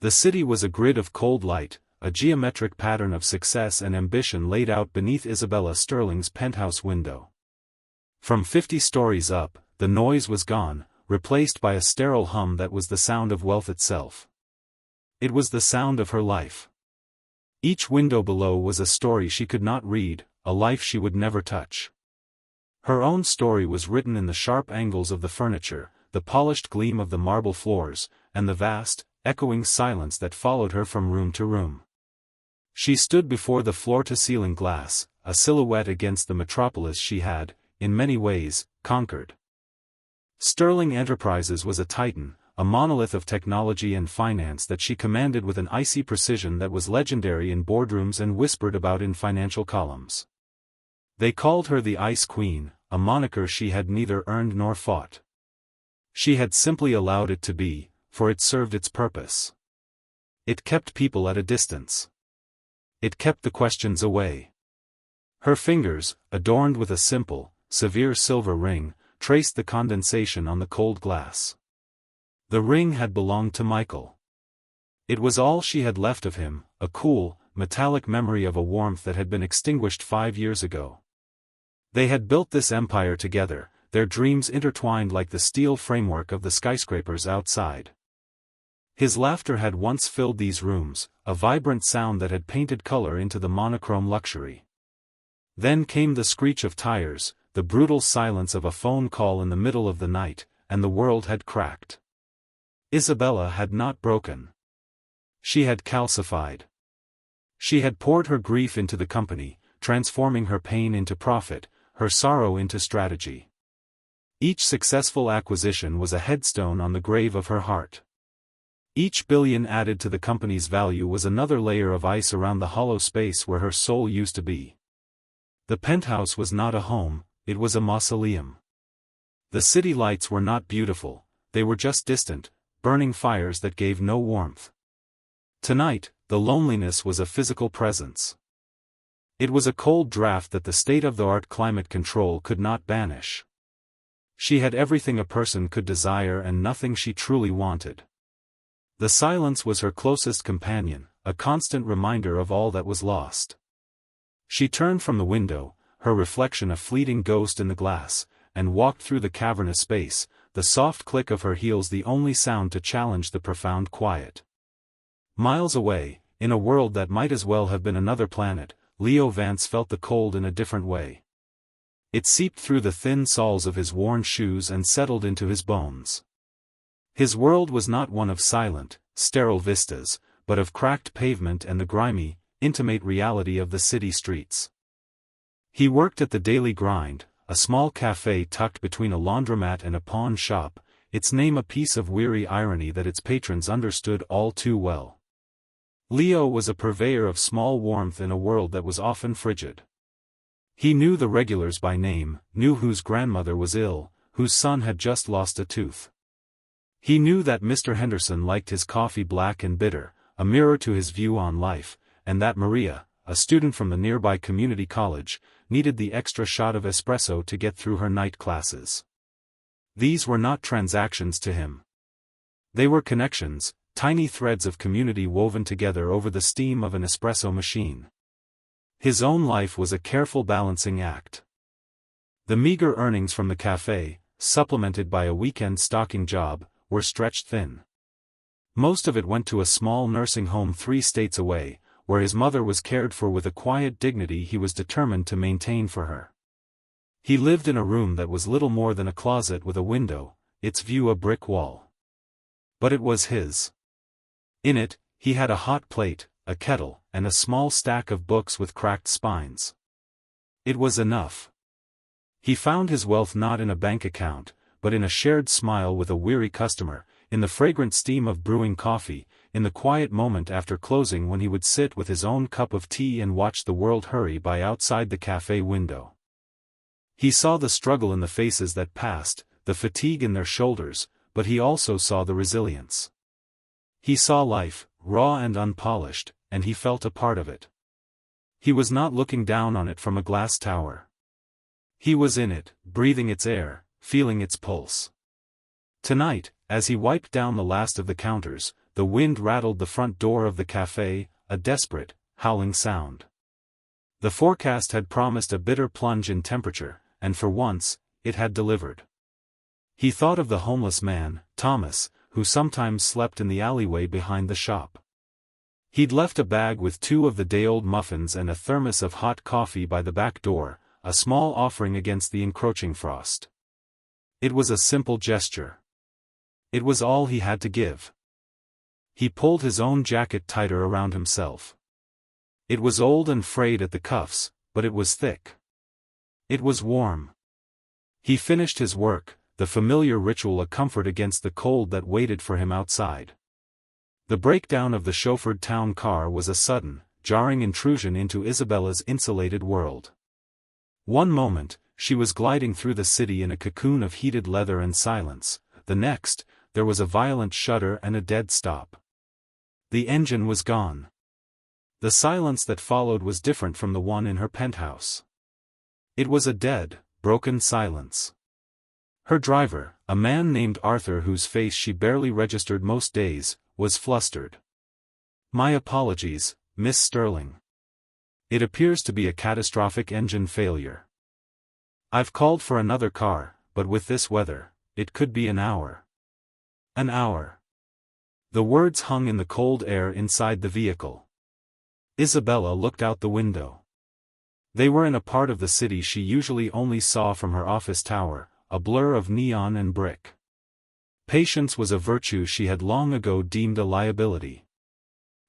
The city was a grid of cold light, a geometric pattern of success and ambition laid out beneath Isabella Sterling's penthouse window. From 50 stories up, the noise was gone, replaced by a sterile hum that was the sound of wealth itself. It was the sound of her life. Each window below was a story she could not read, a life she would never touch. Her own story was written in the sharp angles of the furniture, the polished gleam of the marble floors, and the vast, echoing silence that followed her from room to room. She stood before the floor-to-ceiling glass, a silhouette against the metropolis she had, in many ways, conquered. Sterling Enterprises was a titan, a monolith of technology and finance that she commanded with an icy precision that was legendary in boardrooms and whispered about in financial columns. They called her the Ice Queen, a moniker she had neither earned nor fought. She had simply allowed it to be, for it served its purpose. It kept people at a distance. It kept the questions away. Her fingers, adorned with a simple, severe silver ring, traced the condensation on the cold glass. The ring had belonged to Michael. It was all she had left of him, a cool, metallic memory of a warmth that had been extinguished 5 years ago. They had built this empire together, their dreams intertwined like the steel framework of the skyscrapers outside. His laughter had once filled these rooms, a vibrant sound that had painted color into the monochrome luxury. Then came the screech of tires, the brutal silence of a phone call in the middle of the night, and the world had cracked. Isabella had not broken. She had calcified. She had poured her grief into the company, transforming her pain into profit, her sorrow into strategy. Each successful acquisition was a headstone on the grave of her heart. Each billion added to the company's value was another layer of ice around the hollow space where her soul used to be. The penthouse was not a home, it was a mausoleum. The city lights were not beautiful, they were just distant, burning fires that gave no warmth. Tonight, the loneliness was a physical presence. It was a cold draft that the state-of-the-art climate control could not banish. She had everything a person could desire and nothing she truly wanted. The silence was her closest companion, a constant reminder of all that was lost. She turned from the window, her reflection a fleeting ghost in the glass, and walked through the cavernous space, the soft click of her heels the only sound to challenge the profound quiet. Miles away, in a world that might as well have been another planet, Leo Vance felt the cold in a different way. It seeped through the thin soles of his worn shoes and settled into his bones. His world was not one of silent, sterile vistas, but of cracked pavement and the grimy, intimate reality of the city streets. He worked at the Daily Grind, a small cafe tucked between a laundromat and a pawn shop, its name a piece of weary irony that its patrons understood all too well. Leo was a purveyor of small warmth in a world that was often frigid. He knew the regulars by name, knew whose grandmother was ill, whose son had just lost a tooth. He knew that Mr. Henderson liked his coffee black and bitter, a mirror to his view on life, and that Maria, a student from the nearby community college, needed the extra shot of espresso to get through her night classes. These were not transactions to him. They were connections, tiny threads of community woven together over the steam of an espresso machine. His own life was a careful balancing act. The meager earnings from the cafe, supplemented by a weekend stocking job, were stretched thin. Most of it went to a small nursing home 3 states away, where his mother was cared for with a quiet dignity he was determined to maintain for her. He lived in a room that was little more than a closet with a window, its view a brick wall. But it was his. In it, he had a hot plate, a kettle, and a small stack of books with cracked spines. It was enough. He found his wealth not in a bank account, but in a shared smile with a weary customer, in the fragrant steam of brewing coffee, in the quiet moment after closing when he would sit with his own cup of tea and watch the world hurry by outside the cafe window. He saw the struggle in the faces that passed, the fatigue in their shoulders, but he also saw the resilience. He saw life, raw and unpolished, and he felt a part of it. He was not looking down on it from a glass tower. He was in it, breathing its air, feeling its pulse. Tonight, as he wiped down the last of the counters, the wind rattled the front door of the cafe, a desperate, howling sound. The forecast had promised a bitter plunge in temperature, and for once, it had delivered. He thought of the homeless man, Thomas, who sometimes slept in the alleyway behind the shop. He'd left a bag with 2 of the day-old muffins and a thermos of hot coffee by the back door, a small offering against the encroaching frost. It was a simple gesture. It was all he had to give. He pulled his own jacket tighter around himself. It was old and frayed at the cuffs, but it was thick. It was warm. He finished his work, the familiar ritual a comfort against the cold that waited for him outside. The breakdown of the chauffeured town car was a sudden, jarring intrusion into Isabella's insulated world. One moment, she was gliding through the city in a cocoon of heated leather and silence, the next, there was a violent shudder and a dead stop. The engine was gone. The silence that followed was different from the one in her penthouse. It was a dead, broken silence. Her driver, a man named Arthur whose face she barely registered most days, was flustered. "My apologies, Miss Sterling. It appears to be a catastrophic engine failure. I've called for another car, but with this weather, it could be an hour." An hour. The words hung in the cold air inside the vehicle. Isabella looked out the window. They were in a part of the city she usually only saw from her office tower, a blur of neon and brick. Patience was a virtue she had long ago deemed a liability.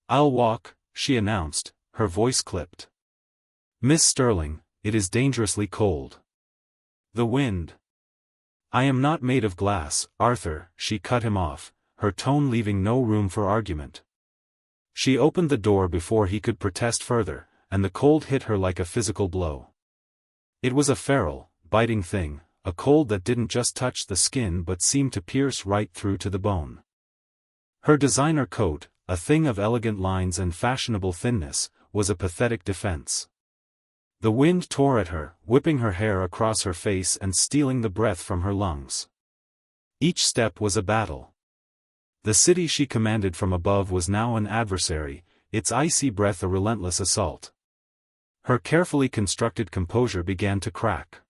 "I'll walk," she announced, her voice clipped. "Miss Sterling, it is dangerously cold. The wind." "I am not made of glass, Arthur," she cut him off, her tone leaving no room for argument. She opened the door before he could protest further, and the cold hit her like a physical blow. It was a feral, biting thing, a cold that didn't just touch the skin but seemed to pierce right through to the bone. Her designer coat, a thing of elegant lines and fashionable thinness, was a pathetic defense. The wind tore at her, whipping her hair across her face and stealing the breath from her lungs. Each step was a battle. The city she commanded from above was now an adversary, its icy breath a relentless assault. Her carefully constructed composure began to crack.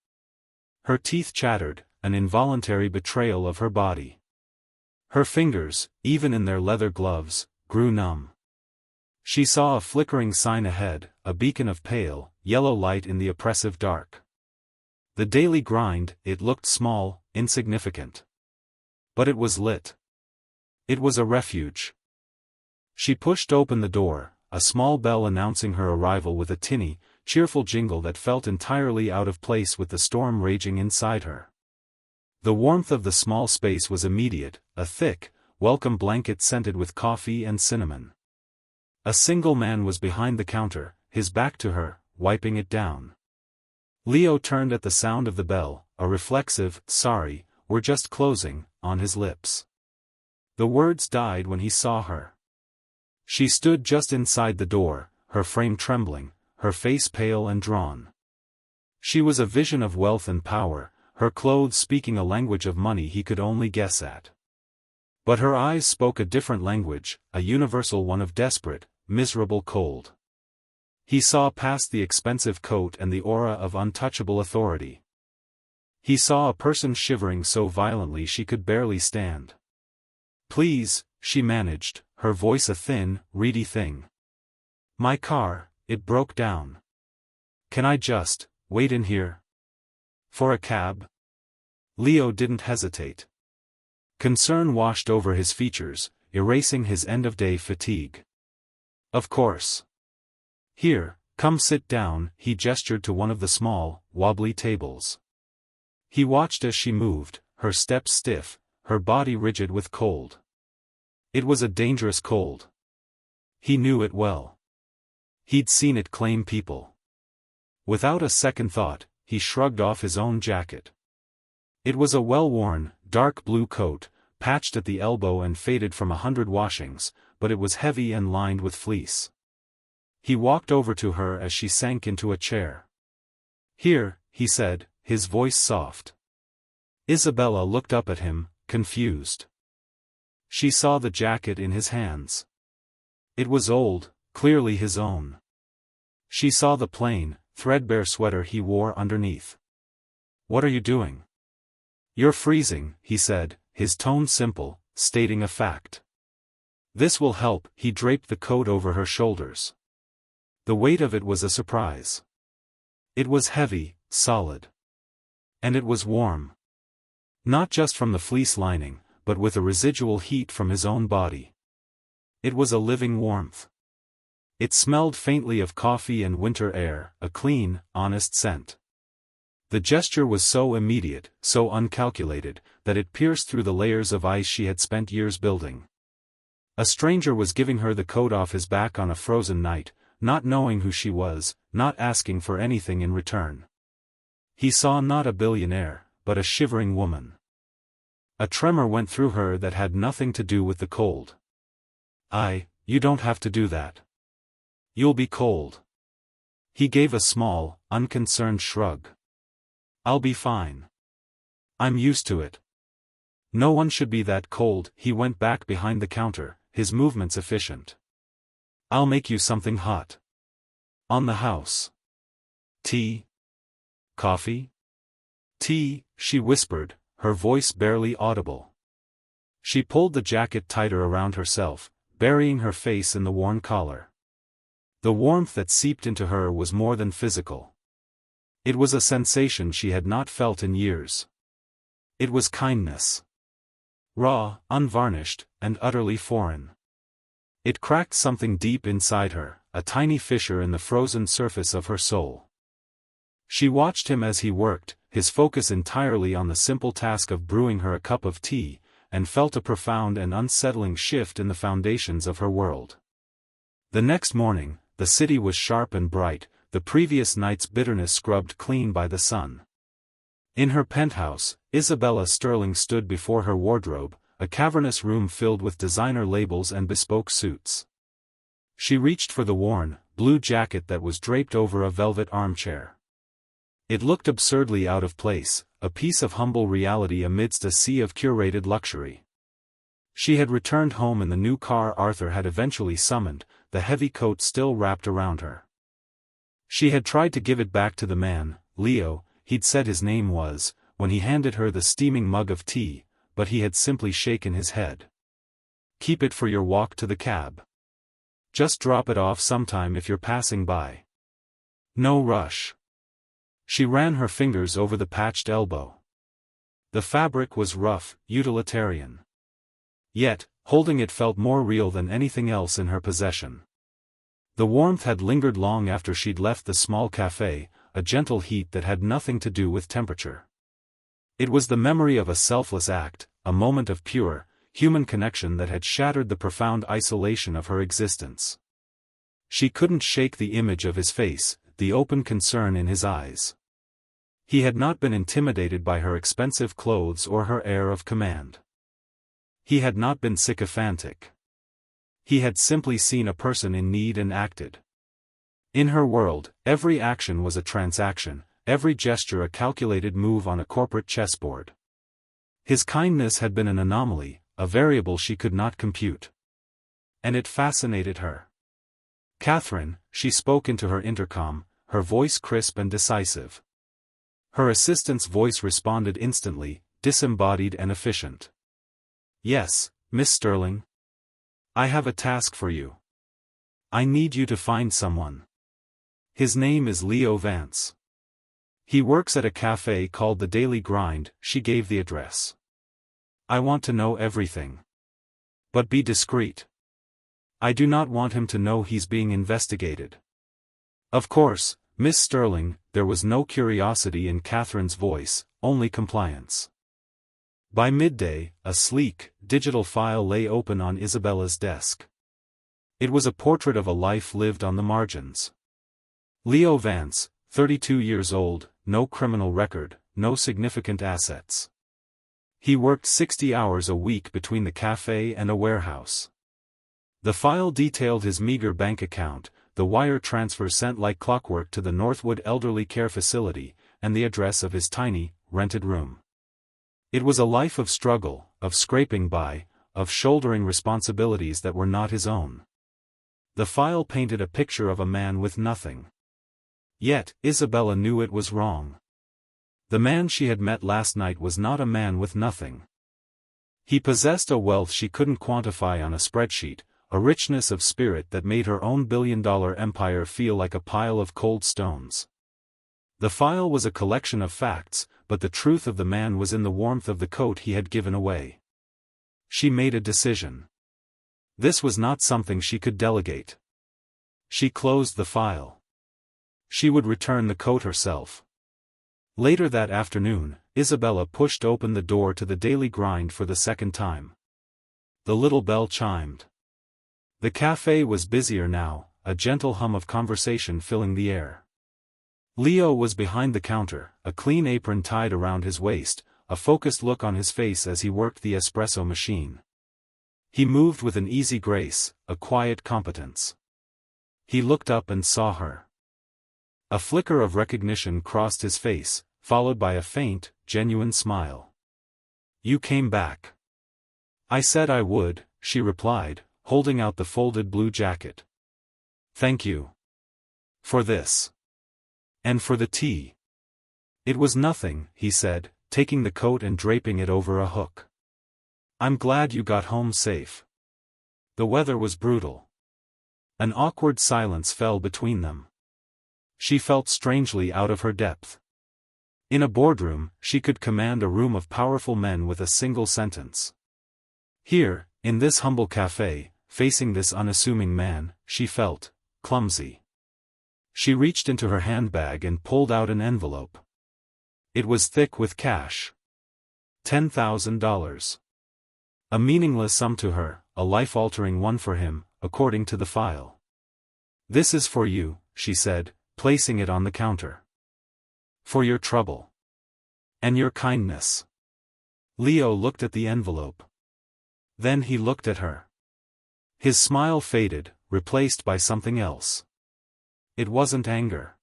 Her teeth chattered, an involuntary betrayal of her body. Her fingers, even in their leather gloves, grew numb. She saw a flickering sign ahead, a beacon of pale, yellow light in the oppressive dark. The daily grind, it looked small, insignificant. But it was lit. It was a refuge. She pushed open the door, a small bell announcing her arrival with a tinny, cheerful jingle that felt entirely out of place with the storm raging inside her. The warmth of the small space was immediate, a thick, welcome blanket scented with coffee and cinnamon. A single man was behind the counter, his back to her, wiping it down. Leo turned at the sound of the bell, a reflexive, "Sorry, we're just closing," on his lips. The words died when he saw her. She stood just inside the door, her frame trembling, her face pale and drawn. She was a vision of wealth and power, her clothes speaking a language of money he could only guess at. But her eyes spoke a different language, a universal one of desperate, miserable cold. He saw past the expensive coat and the aura of untouchable authority. He saw a person shivering so violently she could barely stand. "Please," she managed, her voice a thin, reedy thing. "My car, it broke down. Can I just wait in here? For a cab?" Leo didn't hesitate. Concern washed over his features, erasing his end-of-day fatigue. "Of course. Here, come sit down," he gestured to one of the small, wobbly tables. He watched as she moved, her steps stiff, her body rigid with cold. It was a dangerous cold. He knew it well. He'd seen it claim people. Without a second thought, he shrugged off his own jacket. It was a well-worn, dark blue coat, patched at the elbow and faded from 100 washings, but it was heavy and lined with fleece. He walked over to her as she sank into a chair. "Here," he said, his voice soft. Isabella looked up at him, confused. She saw the jacket in his hands. It was old, clearly his own. She saw the plain, threadbare sweater he wore underneath. "What are you doing?" "You're freezing," he said, his tone simple, stating a fact. "This will help." He draped the coat over her shoulders. The weight of it was a surprise. It was heavy, solid. And it was warm. Not just from the fleece lining, but with a residual heat from his own body. It was a living warmth. It smelled faintly of coffee and winter air, a clean, honest scent. The gesture was so immediate, so uncalculated, that it pierced through the layers of ice she had spent years building. A stranger was giving her the coat off his back on a frozen night, not knowing who she was, not asking for anything in return. He saw not a billionaire, but a shivering woman. A tremor went through her that had nothing to do with the cold. You don't have to do that. You'll be cold." He gave a small, unconcerned shrug. "I'll be fine. I'm used to it. No one should be that cold." He went back behind the counter, his movements efficient. "I'll make you something hot. On the house. Tea? Coffee?" "Tea," she whispered, her voice barely audible. She pulled the jacket tighter around herself, burying her face in the worn collar. The warmth that seeped into her was more than physical. It was a sensation she had not felt in years. It was kindness. Raw, unvarnished, and utterly foreign. It cracked something deep inside her, a tiny fissure in the frozen surface of her soul. She watched him as he worked, his focus entirely on the simple task of brewing her a cup of tea, and felt a profound and unsettling shift in the foundations of her world. The next morning, the city was sharp and bright, the previous night's bitterness scrubbed clean by the sun. In her penthouse, Isabella Sterling stood before her wardrobe, a cavernous room filled with designer labels and bespoke suits. She reached for the worn, blue jacket that was draped over a velvet armchair. It looked absurdly out of place, a piece of humble reality amidst a sea of curated luxury. She had returned home in the new car Arthur had eventually summoned, the heavy coat still wrapped around her. She had tried to give it back to the man, Leo, he'd said his name was, when he handed her the steaming mug of tea, but he had simply shaken his head. "Keep it for your walk to the cab. Just drop it off sometime if you're passing by. No rush." She ran her fingers over the patched elbow. The fabric was rough, utilitarian. Yet, holding it felt more real than anything else in her possession. The warmth had lingered long after she'd left the small cafe, a gentle heat that had nothing to do with temperature. It was the memory of a selfless act, a moment of pure, human connection that had shattered the profound isolation of her existence. She couldn't shake the image of his face, the open concern in his eyes. He had not been intimidated by her expensive clothes or her air of command. He had not been sycophantic. He had simply seen a person in need and acted. In her world, every action was a transaction, every gesture a calculated move on a corporate chessboard. His kindness had been an anomaly, a variable she could not compute. And it fascinated her. "Catherine," she spoke into her intercom, her voice crisp and decisive. Her assistant's voice responded instantly, disembodied and efficient. "Yes, Miss Sterling. I have a task for you. I need you to find someone. His name is Leo Vance. He works at a cafe called The Daily Grind." She gave the address. "I want to know everything. But be discreet. I do not want him to know he's being investigated." Of course, Miss Sterling, there was no curiosity in Catherine's voice, only compliance. By midday, a sleek, digital file lay open on Isabella's desk. It was a portrait of a life lived on the margins. Leo Vance, 32 years old, no criminal record, no significant assets. He worked 60 hours a week between the cafe and a warehouse. The file detailed his meager bank account, the wire transfer sent like clockwork to the Northwood Elderly Care Facility, and the address of his tiny, rented room. It was a life of struggle, of scraping by, of shouldering responsibilities that were not his own. The file painted a picture of a man with nothing. Yet, Isabella knew it was wrong. The man she had met last night was not a man with nothing. He possessed a wealth she couldn't quantify on a spreadsheet, a richness of spirit that made her own billion-dollar empire feel like a pile of cold stones. The file was a collection of facts, but the truth of the man was in the warmth of the coat he had given away. She made a decision. This was not something she could delegate. She closed the file. She would return the coat herself. Later that afternoon, Isabella pushed open the door to the daily grind for the second time. The little bell chimed. The cafe was busier now, a gentle hum of conversation filling the air. Leo was behind the counter, a clean apron tied around his waist, a focused look on his face as he worked the espresso machine. He moved with an easy grace, a quiet competence. He looked up and saw her. A flicker of recognition crossed his face, followed by a faint, genuine smile. "You came back." "I said I would," she replied, holding out the folded blue jacket. "Thank you. For this. And for the tea." "It was nothing," he said, taking the coat and draping it over a hook. "I'm glad you got home safe." The weather was brutal. An awkward silence fell between them. She felt strangely out of her depth. In a boardroom, she could command a room of powerful men with a single sentence. Here, in this humble cafe, facing this unassuming man, she felt clumsy. She reached into her handbag and pulled out an envelope. It was thick with cash. $10,000. A meaningless sum to her, a life-altering one for him, according to the file. "This is for you," she said, placing it on the counter. "For your trouble. And your kindness." Leo looked at the envelope. Then he looked at her. His smile faded, replaced by something else. It wasn't anger.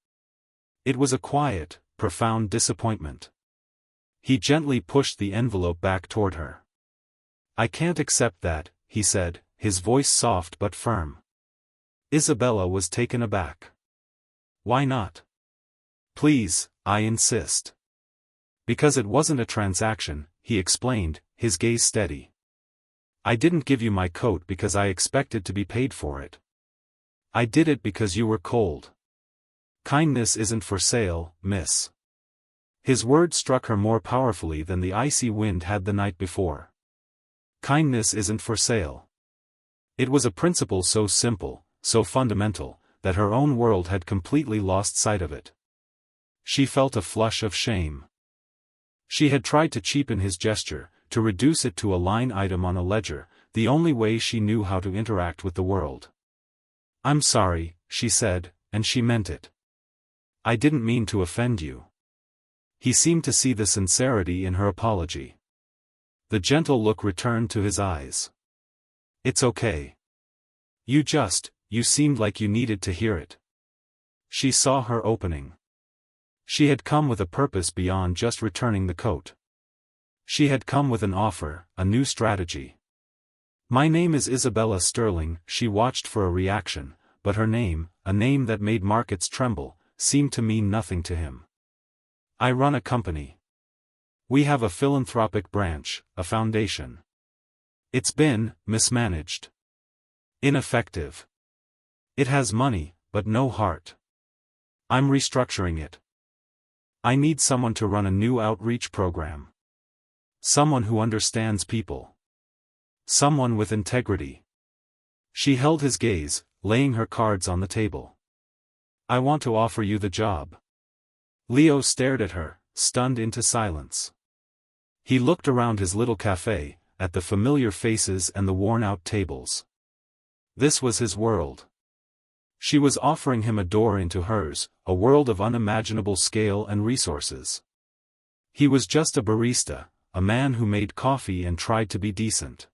It was a quiet, profound disappointment. He gently pushed the envelope back toward her. "I can't accept that," he said, his voice soft but firm. Isabella was taken aback. "Why not?" "Please, I insist." "Because it wasn't a transaction," he explained, his gaze steady. "I didn't give you my coat because I expected to be paid for it. I did it because you were cold. Kindness isn't for sale, miss." His words struck her more powerfully than the icy wind had the night before. Kindness isn't for sale. It was a principle so simple, so fundamental, that her own world had completely lost sight of it. She felt a flush of shame. She had tried to cheapen his gesture, to reduce it to a line item on a ledger, the only way she knew how to interact with the world. "I'm sorry," she said, and she meant it. "I didn't mean to offend you." He seemed to see the sincerity in her apology. The gentle look returned to his eyes. "It's okay. You seemed like you needed to hear it." She saw her opening. She had come with a purpose beyond just returning the coat. She had come with an offer, a new strategy. "My name is Isabella Sterling." She watched for a reaction, but her name, a name that made markets tremble, seemed to mean nothing to him. "I run a company. We have a philanthropic branch, a foundation. It's been mismanaged. Ineffective. It has money, but no heart. I'm restructuring it. I need someone to run a new outreach program. Someone who understands people. Someone with integrity." She held his gaze, laying her cards on the table. "I want to offer you the job." Leo stared at her, stunned into silence. He looked around his little cafe, at the familiar faces and the worn-out tables. This was his world. She was offering him a door into hers, a world of unimaginable scale and resources. He was just a barista, a man who made coffee and tried to be decent.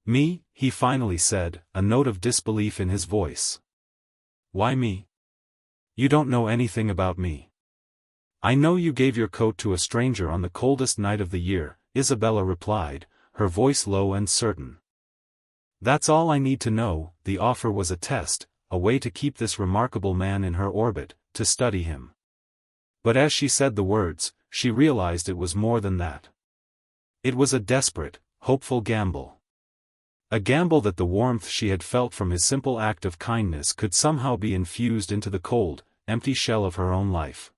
"Me?" he finally said, a note of disbelief in his voice. "Why me? You don't know anything about me." "I know you gave your coat to a stranger on the coldest night of the year," Isabella replied, her voice low and certain. "That's all I need to know." The offer was a test, a way to keep this remarkable man in her orbit, to study him. But as she said the words, she realized it was more than that. It was a desperate, hopeful gamble. A gamble that the warmth she had felt from his simple act of kindness could somehow be infused into the cold, empty shell of her own life.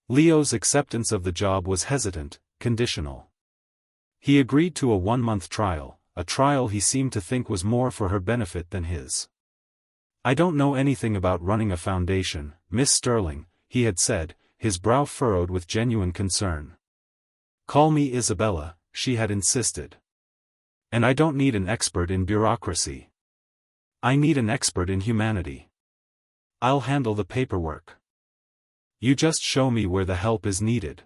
Leo's acceptance of the job was hesitant, conditional. He agreed to a 1-month trial, a trial he seemed to think was more for her benefit than his. "I don't know anything about running a foundation, Miss Sterling," he had said, his brow furrowed with genuine concern. "Call me Isabella," she had insisted. "And I don't need an expert in bureaucracy. I need an expert in humanity. I'll handle the paperwork. You just show me where the help is needed."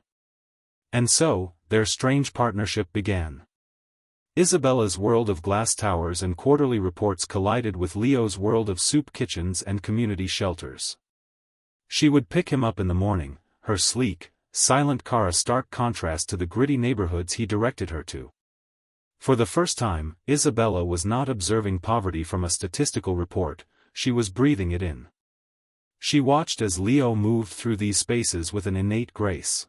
And so, their strange partnership began. Isabella's world of glass towers and quarterly reports collided with Leo's world of soup kitchens and community shelters. She would pick him up in the morning, her sleek, silent car a stark contrast to the gritty neighborhoods he directed her to. For the first time, Isabella was not observing poverty from a statistical report, she was breathing it in. She watched as Leo moved through these spaces with an innate grace.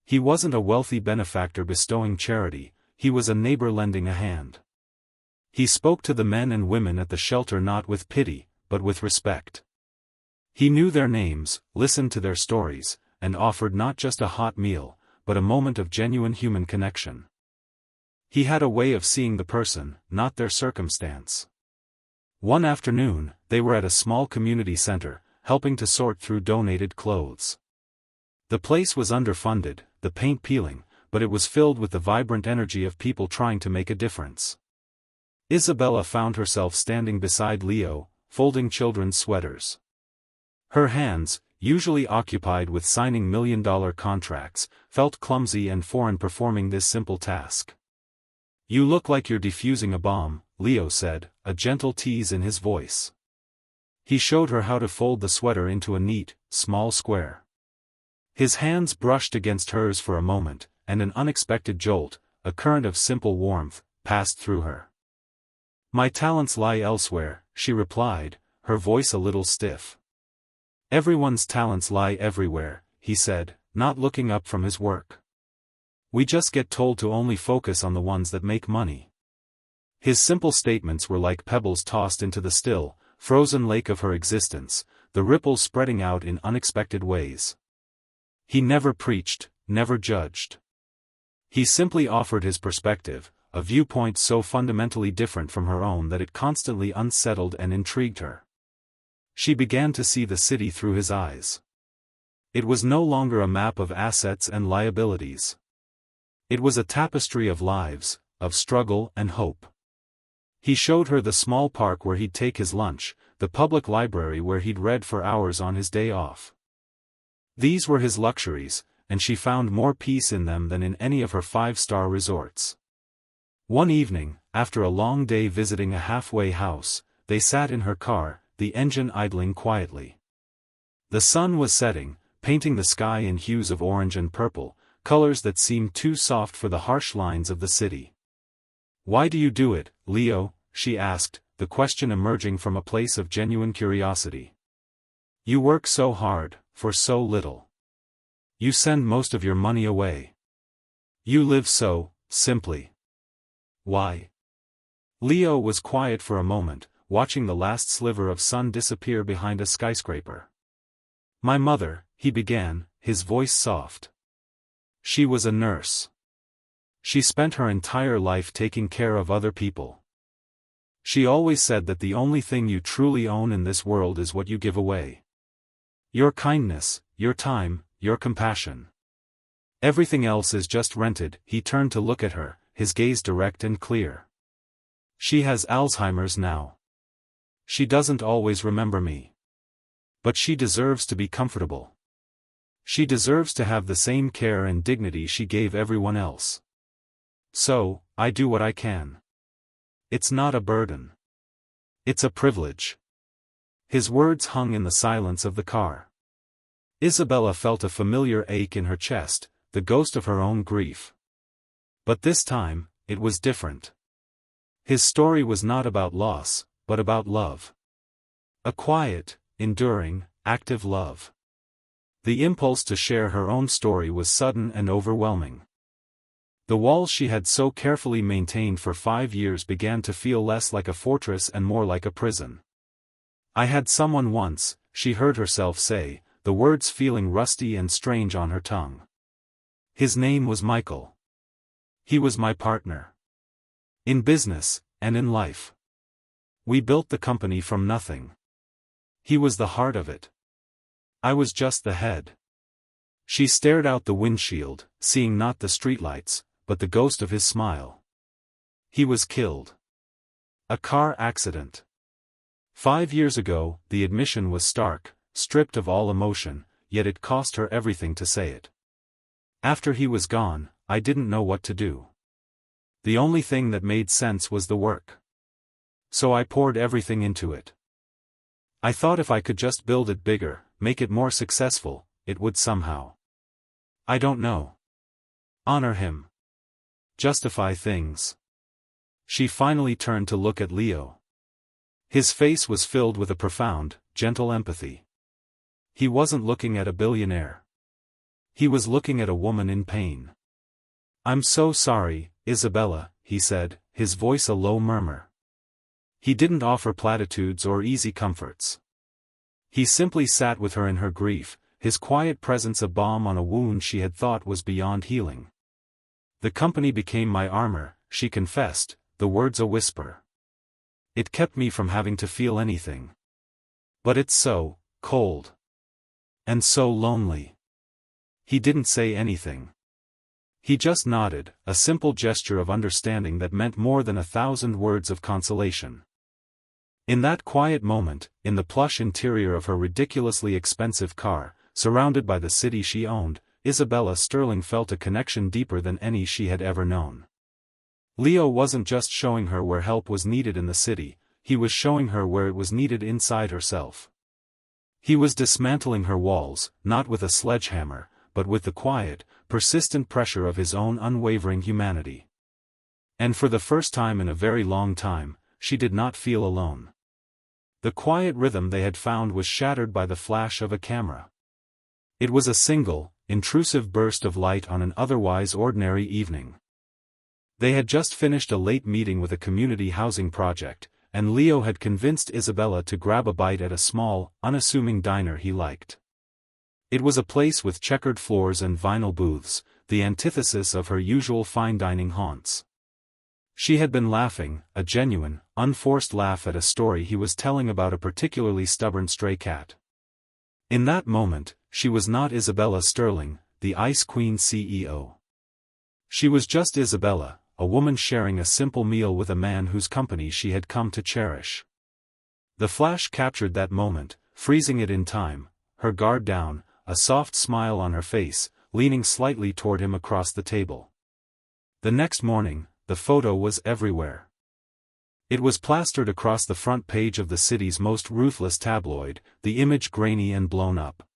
He wasn't a wealthy benefactor bestowing charity, he was a neighbor lending a hand. He spoke to the men and women at the shelter not with pity, but with respect. He knew their names, listened to their stories, and offered not just a hot meal, but a moment of genuine human connection. He had a way of seeing the person, not their circumstance. One afternoon, they were at a small community center, helping to sort through donated clothes. The place was underfunded, the paint peeling, but it was filled with the vibrant energy of people trying to make a difference. Isabella found herself standing beside Leo, folding children's sweaters. Her hands, usually occupied with signing million-dollar contracts, felt clumsy and foreign performing this simple task. "You look like you're defusing a bomb," Leo said, a gentle tease in his voice. He showed her how to fold the sweater into a neat, small square. His hands brushed against hers for a moment, and an unexpected jolt, a current of simple warmth, passed through her. "My talents lie elsewhere," she replied, her voice a little stiff. "Everyone's talents lie everywhere," he said, not looking up from his work. "We just get told to only focus on the ones that make money." His simple statements were like pebbles tossed into the still, frozen lake of her existence, the ripples spreading out in unexpected ways. He never preached, never judged. He simply offered his perspective, a viewpoint so fundamentally different from her own that it constantly unsettled and intrigued her. She began to see the city through his eyes. It was no longer a map of assets and liabilities. It was a tapestry of lives, of struggle and hope. He showed her the small park where he'd take his lunch, the public library where he'd read for hours on his day off. These were his luxuries, and she found more peace in them than in any of her 5-star resorts. One evening, after a long day visiting a halfway house, they sat in her car, the engine idling quietly. The sun was setting, painting the sky in hues of orange and purple, colors that seemed too soft for the harsh lines of the city. "Why do you do it, Leo?" she asked, the question emerging from a place of genuine curiosity. "You work so hard, for so little. You send most of your money away. You live so, simply. Why?" Leo was quiet for a moment, watching the last sliver of sun disappear behind a skyscraper. "My mother," he began, his voice soft. "She was a nurse. She spent her entire life taking care of other people. She always said that the only thing you truly own in this world is what you give away. Your kindness, your time, your compassion. Everything else is just rented." He turned to look at her, his gaze direct and clear. "She has Alzheimer's now. She doesn't always remember me. But she deserves to be comfortable. She deserves to have the same care and dignity she gave everyone else. So, I do what I can. It's not a burden. It's a privilege." His words hung in the silence of the car. Isabella felt a familiar ache in her chest, the ghost of her own grief. But this time, it was different. His story was not about loss, but about love. A quiet, enduring, active love. The impulse to share her own story was sudden and overwhelming. The walls she had so carefully maintained for 5 years began to feel less like a fortress and more like a prison. "I had someone once," she heard herself say, the words feeling rusty and strange on her tongue. "His name was Michael. He was my partner. In business, and in life. We built the company from nothing. He was the heart of it. I was just the head." She stared out the windshield, seeing not the streetlights, but the ghost of his smile. He was killed. A car accident. 5 years ago, the admission was stark, stripped of all emotion, yet it cost her everything to say it. "After he was gone, I didn't know what to do. The only thing that made sense was the work. So I poured everything into it. I thought if I could just build it bigger, make it more successful, it would somehow. I don't know. Honor him. Justify things." She finally turned to look at Leo. His face was filled with a profound, gentle empathy. He wasn't looking at a billionaire. He was looking at a woman in pain. "I'm so sorry, Isabella," he said, his voice a low murmur. He didn't offer platitudes or easy comforts. He simply sat with her in her grief, his quiet presence a balm on a wound she had thought was beyond healing. "The company became my armor," she confessed, the words a whisper. "It kept me from having to feel anything. But it's so cold. And so lonely." He didn't say anything. He just nodded, a simple gesture of understanding that meant more than 1,000 words of consolation. In that quiet moment, in the plush interior of her ridiculously expensive car, surrounded by the city she owned, Isabella Sterling felt a connection deeper than any she had ever known. Leo wasn't just showing her where help was needed in the city, he was showing her where it was needed inside herself. He was dismantling her walls, not with a sledgehammer, but with the quiet, persistent pressure of his own unwavering humanity. And for the first time in a very long time, she did not feel alone. The quiet rhythm they had found was shattered by the flash of a camera. It was a single, intrusive burst of light on an otherwise ordinary evening. They had just finished a late meeting with a community housing project, and Leo had convinced Isabella to grab a bite at a small, unassuming diner he liked. It was a place with checkered floors and vinyl booths, the antithesis of her usual fine dining haunts. She had been laughing, a genuine, unforced laugh at a story he was telling about a particularly stubborn stray cat. In that moment, she was not Isabella Sterling, the Ice Queen CEO. She was just Isabella, a woman sharing a simple meal with a man whose company she had come to cherish. The flash captured that moment, freezing it in time, her guard down, a soft smile on her face, leaning slightly toward him across the table. The next morning, the photo was everywhere. It was plastered across the front page of the city's most ruthless tabloid, the image grainy and blown up.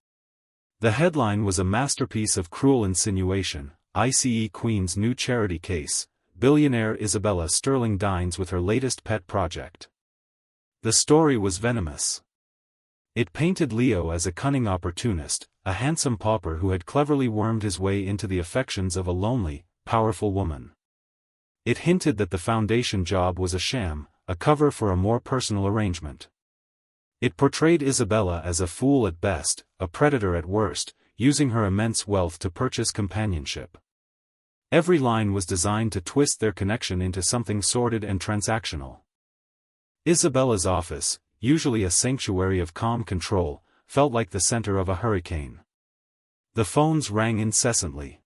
The headline was a masterpiece of cruel insinuation: ICE Queen's new charity case, billionaire Isabella Sterling dines with her latest pet project. The story was venomous. It painted Leo as a cunning opportunist, a handsome pauper who had cleverly wormed his way into the affections of a lonely, powerful woman. It hinted that the foundation job was a sham, a cover for a more personal arrangement. It portrayed Isabella as a fool at best, a predator at worst, using her immense wealth to purchase companionship. Every line was designed to twist their connection into something sordid and transactional. Isabella's office, usually a sanctuary of calm control, felt like the center of a hurricane. The phones rang incessantly.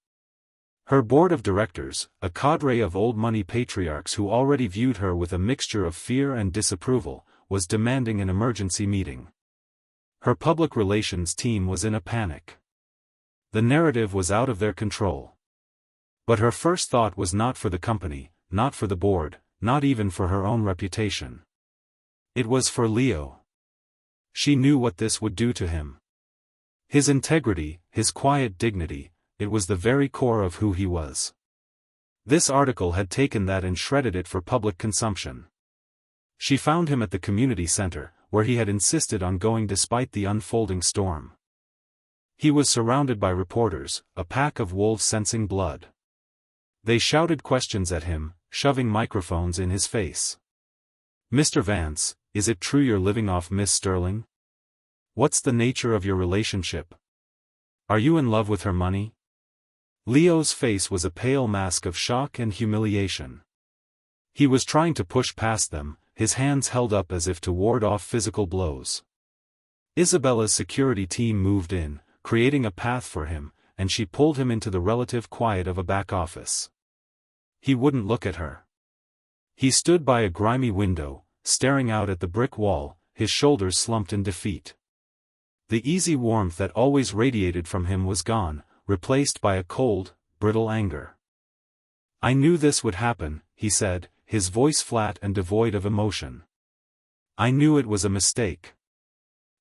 Her board of directors, a cadre of old-money patriarchs who already viewed her with a mixture of fear and disapproval, was demanding an emergency meeting. Her public relations team was in a panic. The narrative was out of their control. But her first thought was not for the company, not for the board, not even for her own reputation. It was for Leo. She knew what this would do to him. His integrity, his quiet dignity, it was the very core of who he was. This article had taken that and shredded it for public consumption. She found him at the community center, where he had insisted on going despite the unfolding storm. He was surrounded by reporters, a pack of wolves sensing blood. They shouted questions at him, shoving microphones in his face. "Mr. Vance, is it true you're living off Miss Sterling? What's the nature of your relationship? Are you in love with her money?" Leo's face was a pale mask of shock and humiliation. He was trying to push past them, his hands held up as if to ward off physical blows. Isabella's security team moved in, creating a path for him, and she pulled him into the relative quiet of a back office. He wouldn't look at her. He stood by a grimy window, staring out at the brick wall, his shoulders slumped in defeat. The easy warmth that always radiated from him was gone, replaced by a cold, brittle anger. "I knew this would happen," he said, his voice flat and devoid of emotion. "I knew it was a mistake."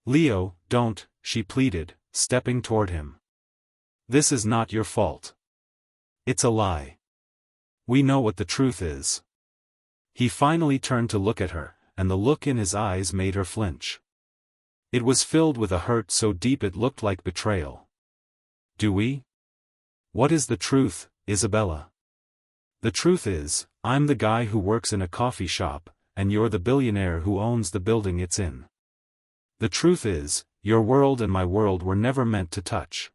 "Leo, don't," she pleaded, stepping toward him. "This is not your fault. It's a lie. We know what the truth is." He finally turned to look at her, and the look in his eyes made her flinch. It was filled with a hurt so deep it looked like betrayal. "Do we? What is the truth, Isabella?" "The truth is, I'm the guy who works in a coffee shop, and you're the billionaire who owns the building it's in. The truth is, your world and my world were never meant to touch.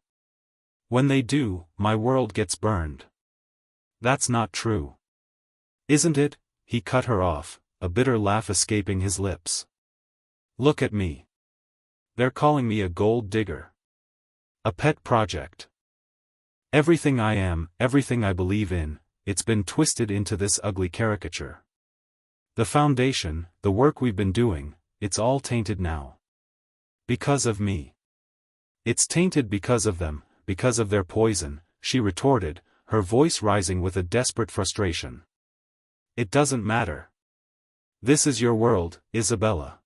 When they do, my world gets burned." "That's not true." "Isn't it?" He cut her off, a bitter laugh escaping his lips. "Look at me. They're calling me a gold digger. A pet project. Everything I am, everything I believe in, it's been twisted into this ugly caricature. The foundation, the work we've been doing, it's all tainted now. Because of me. It's tainted because of them, because of their poison," she retorted, her voice rising with a desperate frustration. "It doesn't matter. This is your world, Isabella.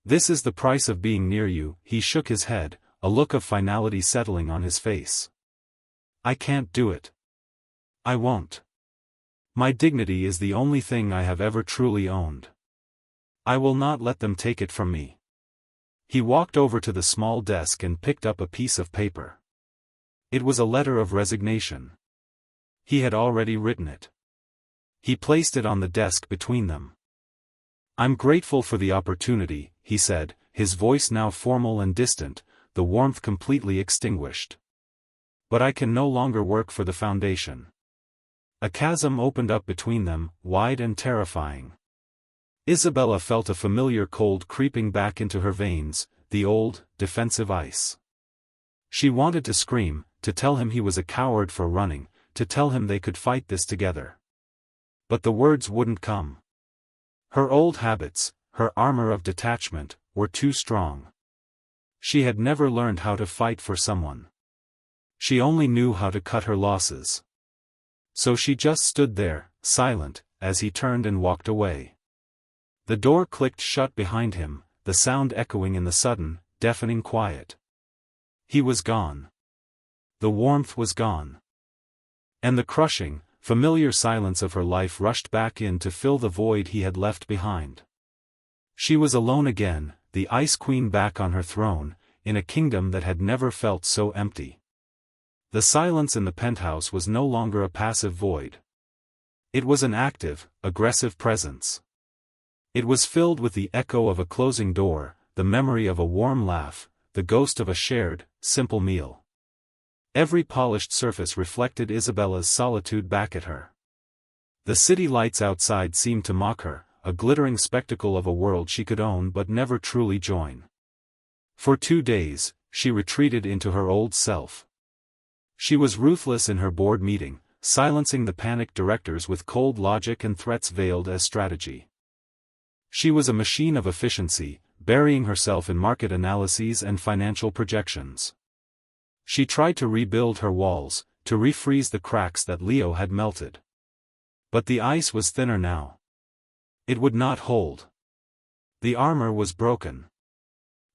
This is the price of being near you." He shook his head, a look of finality settling on his face. "I can't do it. I won't. My dignity is the only thing I have ever truly owned. I will not let them take it from me." He walked over to the small desk and picked up a piece of paper. It was a letter of resignation. He had already written it. He placed it on the desk between them. "I'm grateful for the opportunity," he said, his voice now formal and distant, the warmth completely extinguished. "But I can no longer work for the foundation." A chasm opened up between them, wide and terrifying. Isabella felt a familiar cold creeping back into her veins, the old, defensive ice. She wanted to scream, to tell him he was a coward for running, to tell him they could fight this together. But the words wouldn't come. Her old habits, her armor of detachment, were too strong. She had never learned how to fight for someone. She only knew how to cut her losses. So she just stood there, silent, as he turned and walked away. The door clicked shut behind him, the sound echoing in the sudden, deafening quiet. He was gone. The warmth was gone. And the crushing, familiar silence of her life rushed back in to fill the void he had left behind. She was alone again, the Ice Queen back on her throne, in a kingdom that had never felt so empty. The silence in the penthouse was no longer a passive void. It was an active, aggressive presence. It was filled with the echo of a closing door, the memory of a warm laugh, the ghost of a shared, simple meal. Every polished surface reflected Isabella's solitude back at her. The city lights outside seemed to mock her, a glittering spectacle of a world she could own but never truly join. For 2 days, she retreated into her old self. She was ruthless in her board meeting, silencing the panicked directors with cold logic and threats veiled as strategy. She was a machine of efficiency, burying herself in market analyses and financial projections. She tried to rebuild her walls, to refreeze the cracks that Leo had melted. But the ice was thinner now. It would not hold. The armor was broken.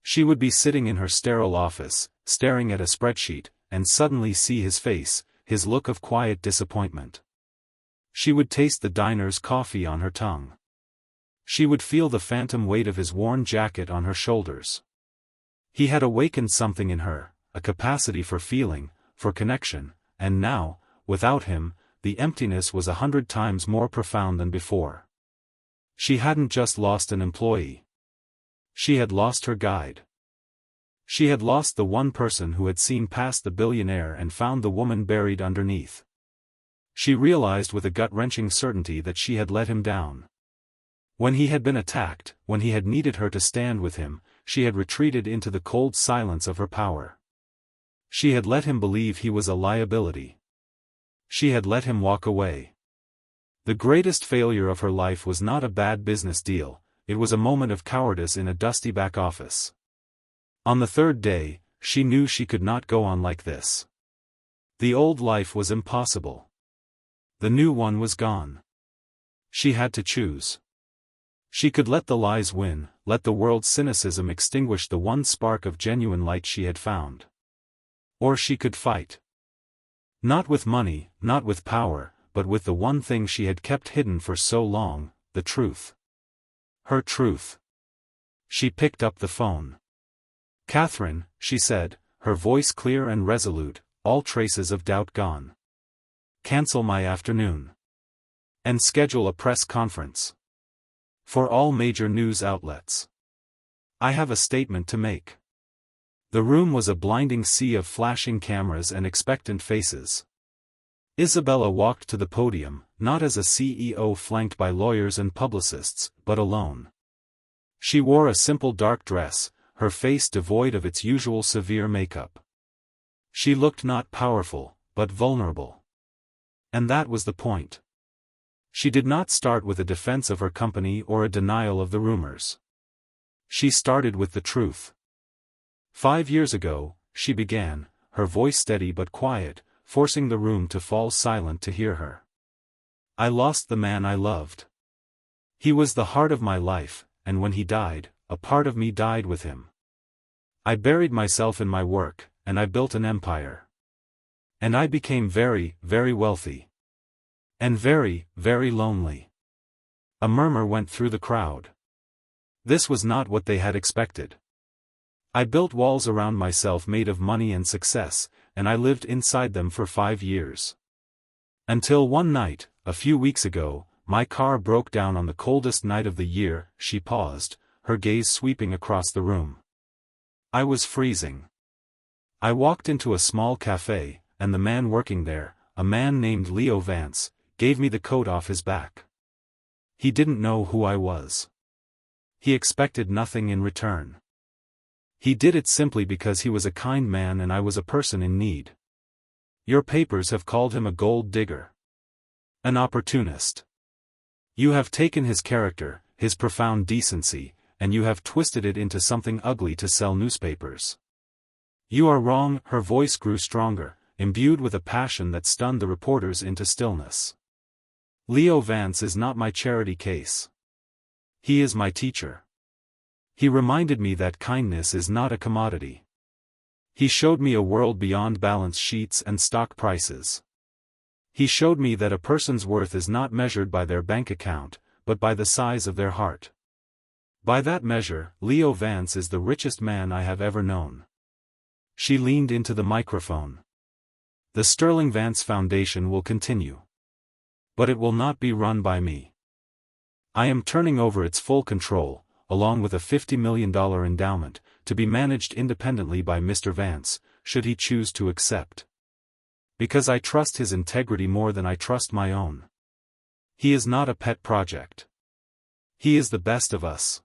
She would be sitting in her sterile office, staring at a spreadsheet, and suddenly see his face, his look of quiet disappointment. She would taste the diner's coffee on her tongue. She would feel the phantom weight of his worn jacket on her shoulders. He had awakened something in her, a capacity for feeling, for connection, and now, without him, the emptiness was 100 times more profound than before. She hadn't just lost an employee. She had lost her guide. She had lost the one person who had seen past the billionaire and found the woman buried underneath. She realized with a gut-wrenching certainty that she had let him down. When he had been attacked, when he had needed her to stand with him, she had retreated into the cold silence of her power. She had let him believe he was a liability. She had let him walk away. The greatest failure of her life was not a bad business deal, it was a moment of cowardice in a dusty back office. On the third day, she knew she could not go on like this. The old life was impossible. The new one was gone. She had to choose. She could let the lies win, let the world's cynicism extinguish the one spark of genuine light she had found. Or she could fight. Not with money, not with power, but with the one thing she had kept hidden for so long, the truth. Her truth. She picked up the phone. "Catherine," she said, her voice clear and resolute, all traces of doubt gone. "Cancel my afternoon. And schedule a press conference. For all major news outlets. I have a statement to make." The room was a blinding sea of flashing cameras and expectant faces. Isabella walked to the podium, not as a CEO flanked by lawyers and publicists, but alone. She wore a simple dark dress, her face devoid of its usual severe makeup. She looked not powerful, but vulnerable. And that was the point. She did not start with a defense of her company or a denial of the rumors. She started with the truth. 5 years ago, she began, her voice steady but quiet, forcing the room to fall silent to hear her. "I lost the man I loved. He was the heart of my life, and when he died, a part of me died with him. I buried myself in my work, and I built an empire. And I became very, very wealthy. And very, very lonely." A murmur went through the crowd. This was not what they had expected. "I built walls around myself made of money and success, and I lived inside them for 5 years. Until one night, a few weeks ago, my car broke down on the coldest night of the year." She paused, her gaze sweeping across the room. "I was freezing. I walked into a small cafe, and the man working there, a man named Leo Vance, gave me the coat off his back. He didn't know who I was. He expected nothing in return. He did it simply because he was a kind man and I was a person in need. Your papers have called him a gold digger. An opportunist. You have taken his character, his profound decency, and you have twisted it into something ugly to sell newspapers. You are wrong." Her voice grew stronger, imbued with a passion that stunned the reporters into stillness. "Leo Vance is not my charity case. He is my teacher. He reminded me that kindness is not a commodity. He showed me a world beyond balance sheets and stock prices. He showed me that a person's worth is not measured by their bank account, but by the size of their heart. By that measure, Leo Vance is the richest man I have ever known." She leaned into the microphone. "The Sterling Vance Foundation will continue. But it will not be run by me. I am turning over its full control, along with a $50 million endowment, to be managed independently by Mr. Vance, should he choose to accept. Because I trust his integrity more than I trust my own. He is not a pet project. He is the best of us."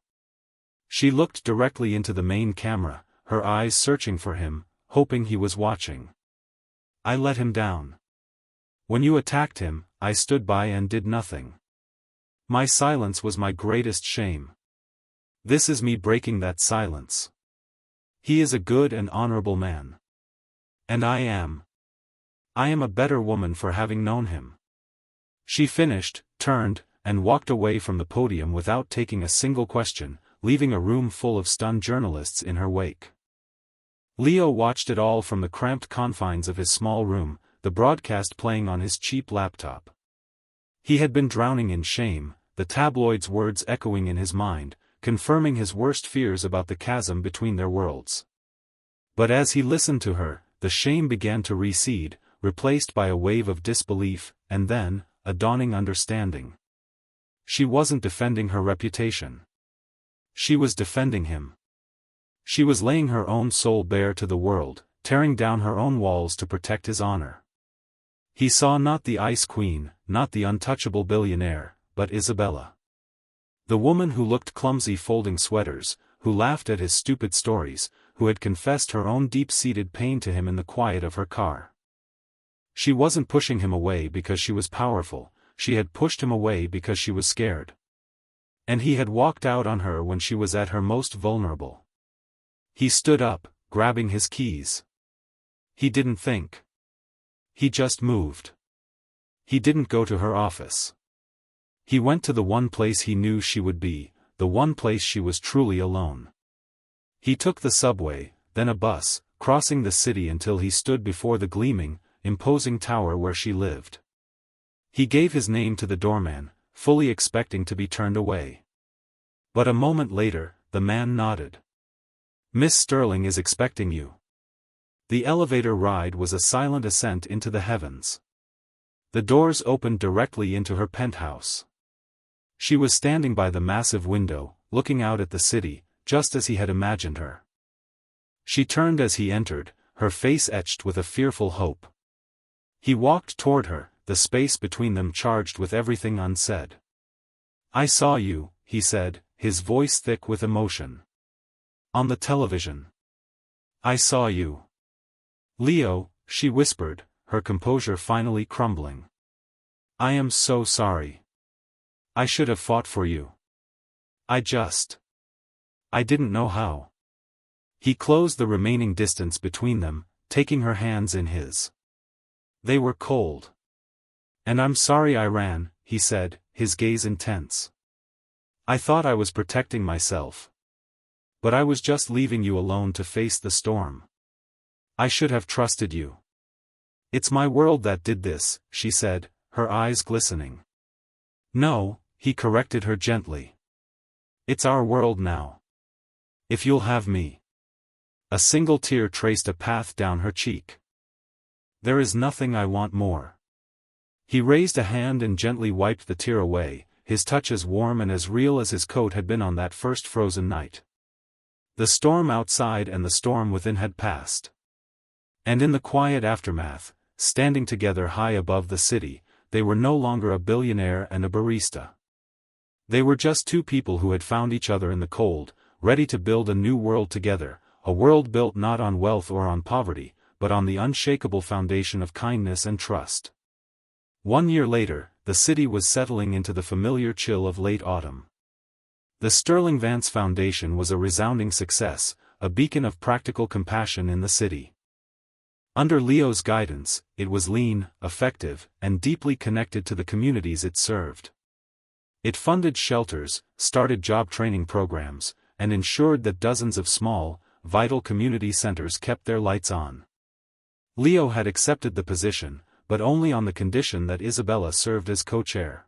She looked directly into the main camera, her eyes searching for him, hoping he was watching. "I let him down. When you attacked him, I stood by and did nothing. My silence was my greatest shame. This is me breaking that silence. He is a good and honorable man. And I am. I am a better woman for having known him." She finished, turned, and walked away from the podium without taking a single question, leaving a room full of stunned journalists in her wake. Leo watched it all from the cramped confines of his small room, the broadcast playing on his cheap laptop. He had been drowning in shame, the tabloids' words echoing in his mind, confirming his worst fears about the chasm between their worlds. But as he listened to her, the shame began to recede, replaced by a wave of disbelief, and then, a dawning understanding. She wasn't defending her reputation. She was defending him. She was laying her own soul bare to the world, tearing down her own walls to protect his honor. He saw not the Ice Queen, not the untouchable billionaire, but Isabella. The woman who looked clumsy folding sweaters, who laughed at his stupid stories, who had confessed her own deep-seated pain to him in the quiet of her car. She wasn't pushing him away because she was powerful, she had pushed him away because she was scared. And he had walked out on her when she was at her most vulnerable. He stood up, grabbing his keys. He didn't think. He just moved. He didn't go to her office. He went to the one place he knew she would be, the one place she was truly alone. He took the subway, then a bus, crossing the city until he stood before the gleaming, imposing tower where she lived. He gave his name to the doorman, fully expecting to be turned away. But a moment later, the man nodded. "Miss Sterling is expecting you." The elevator ride was a silent ascent into the heavens. The doors opened directly into her penthouse. She was standing by the massive window, looking out at the city, just as he had imagined her. She turned as he entered, her face etched with a fearful hope. He walked toward her, the space between them charged with everything unsaid. "I saw you," he said, his voice thick with emotion. "On the television. I saw you." "Leo," she whispered, her composure finally crumbling. "I am so sorry. I should have fought for you. I didn't know how." He closed the remaining distance between them, taking her hands in his. They were cold. "And I'm sorry I ran," he said, his gaze intense. "I thought I was protecting myself. But I was just leaving you alone to face the storm. I should have trusted you." "It's my world that did this," she said, her eyes glistening. "No," he corrected her gently. "It's our world now. If you'll have me." A single tear traced a path down her cheek. "There is nothing I want more." He raised a hand and gently wiped the tear away, his touch as warm and as real as his coat had been on that first frozen night. The storm outside and the storm within had passed. And in the quiet aftermath, standing together high above the city, they were no longer a billionaire and a barista. They were just two people who had found each other in the cold, ready to build a new world together, a world built not on wealth or on poverty, but on the unshakable foundation of kindness and trust. 1 year later, the city was settling into the familiar chill of late autumn. The Sterling Vance Foundation was a resounding success, a beacon of practical compassion in the city. Under Leo's guidance, it was lean, effective, and deeply connected to the communities it served. It funded shelters, started job training programs, and ensured that dozens of small, vital community centers kept their lights on. Leo had accepted the position, but only on the condition that Isabella served as co-chair.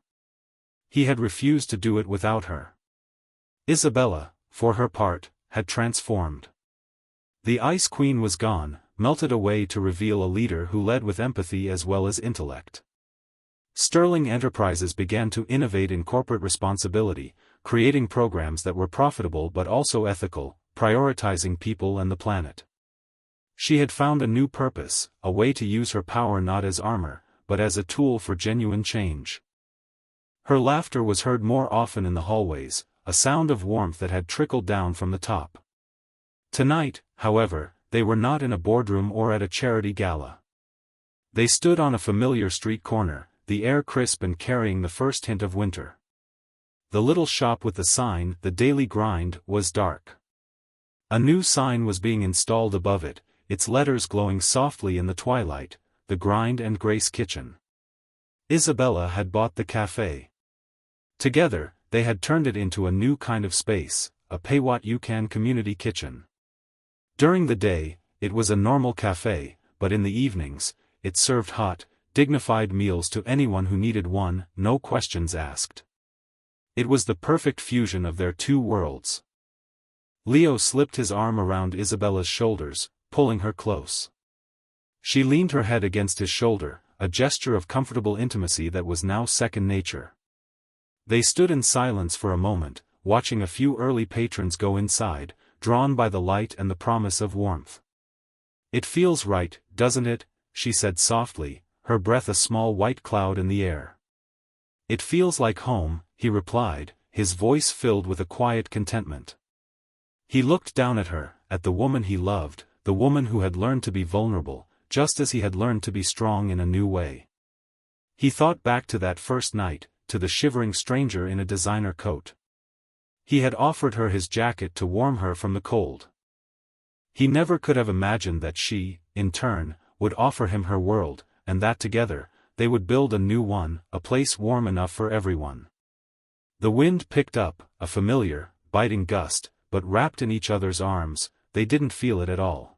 He had refused to do it without her. Isabella, for her part, had transformed. The Ice Queen was gone, melted away to reveal a leader who led with empathy as well as intellect. Sterling Enterprises began to innovate in corporate responsibility, creating programs that were profitable but also ethical, prioritizing people and the planet. She had found a new purpose, a way to use her power not as armor, but as a tool for genuine change. Her laughter was heard more often in the hallways, a sound of warmth that had trickled down from the top. Tonight, however, they were not in a boardroom or at a charity gala. They stood on a familiar street corner, the air crisp and carrying the first hint of winter. The little shop with the sign, "The Daily Grind," was dark. A new sign was being installed above it, its letters glowing softly in the twilight, "The Grind and Grace Kitchen." Isabella had bought the cafe. Together, they had turned it into a new kind of space, a pay-what-you-can community kitchen. During the day, it was a normal cafe, but in the evenings, it served hot, dignified meals to anyone who needed one, no questions asked. It was the perfect fusion of their two worlds. Leo slipped his arm around Isabella's shoulders, pulling her close. She leaned her head against his shoulder, a gesture of comfortable intimacy that was now second nature. They stood in silence for a moment, watching a few early patrons go inside, drawn by the light and the promise of warmth. "It feels right, doesn't it?" she said softly, her breath a small white cloud in the air. "It feels like home," he replied, his voice filled with a quiet contentment. He looked down at her, at the woman he loved, the woman who had learned to be vulnerable, just as he had learned to be strong in a new way. He thought back to that first night, to the shivering stranger in a designer coat. He had offered her his jacket to warm her from the cold. He never could have imagined that she, in turn, would offer him her world, and that together, they would build a new one, a place warm enough for everyone. The wind picked up, a familiar, biting gust, but wrapped in each other's arms, they didn't feel it at all.